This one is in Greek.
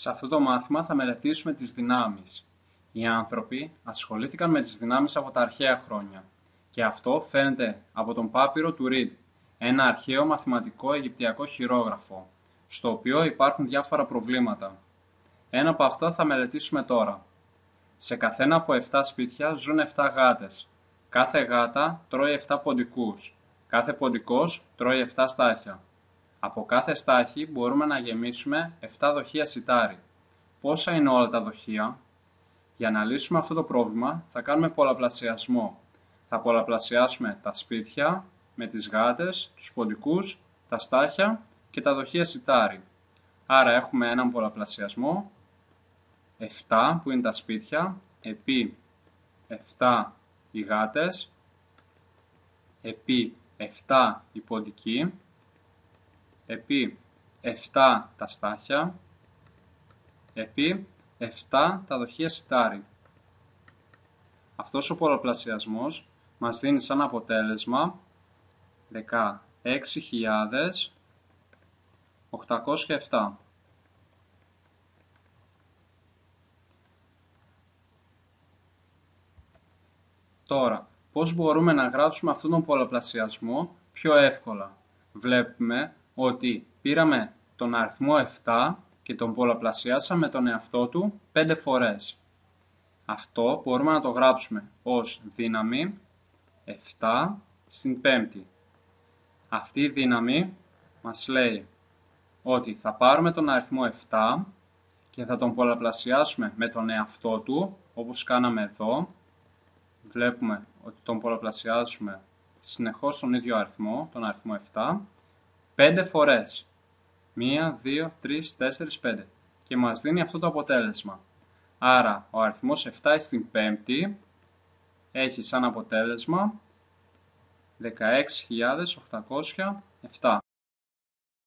Σε αυτό το μάθημα θα μελετήσουμε τις δυνάμεις. Οι άνθρωποι ασχολήθηκαν με τις δυνάμεις από τα αρχαία χρόνια και αυτό φαίνεται από τον πάπυρο του Reed, ένα αρχαίο μαθηματικό αιγυπτιακό χειρόγραφο, στο οποίο υπάρχουν διάφορα προβλήματα. Ένα από αυτά θα μελετήσουμε τώρα. Σε καθένα από 7 σπίτια ζουν 7 γάτες. Κάθε γάτα τρώει 7 ποντικούς. Κάθε ποντικός τρώει 7 στάχια. Από κάθε στάχη μπορούμε να γεμίσουμε 7 δοχεία σιτάρι. Πόσα είναι όλα τα δοχεία? Για να λύσουμε αυτό το πρόβλημα θα κάνουμε πολλαπλασιασμό. Θα πολλαπλασιάσουμε τα σπίτια με τις γάτες, τους ποντικούς, τα στάχια και τα δοχεία σιτάρι. Άρα έχουμε έναν πολλαπλασιασμό 7 που είναι τα σπίτια, επί 7 οι γάτες, επί 7 οι ποντικοί, επί 7 τα στάχια, επί 7 τα δοχεία σιτάρι. Αυτός ο πολλαπλασιασμός μας δίνει σαν αποτέλεσμα 16.807. Τώρα, πώς μπορούμε να γράψουμε αυτόν τον πολλαπλασιασμό πιο εύκολα? Βλέπουμε ότι πήραμε τον αριθμό 7 και τον πολλαπλασιάσαμε τον εαυτό του 5 φορές. Αυτό μπορούμε να το γράψουμε ως δύναμη 7 στην πέμπτη. Αυτή η δύναμη μας λέει ότι θα πάρουμε τον αριθμό 7 και θα τον πολλαπλασιάσουμε με τον εαυτό του, όπως κάναμε εδώ. Βλέπουμε ότι τον πολλαπλασιάζουμε συνεχώς τον ίδιο αριθμό, τον αριθμό 7, 5 φορές. 1, 2, 3, 4, 5. Και μας δίνει αυτό το αποτέλεσμα. Άρα ο αριθμός 7 στην πέμπτη έχει σαν αποτέλεσμα 16.807.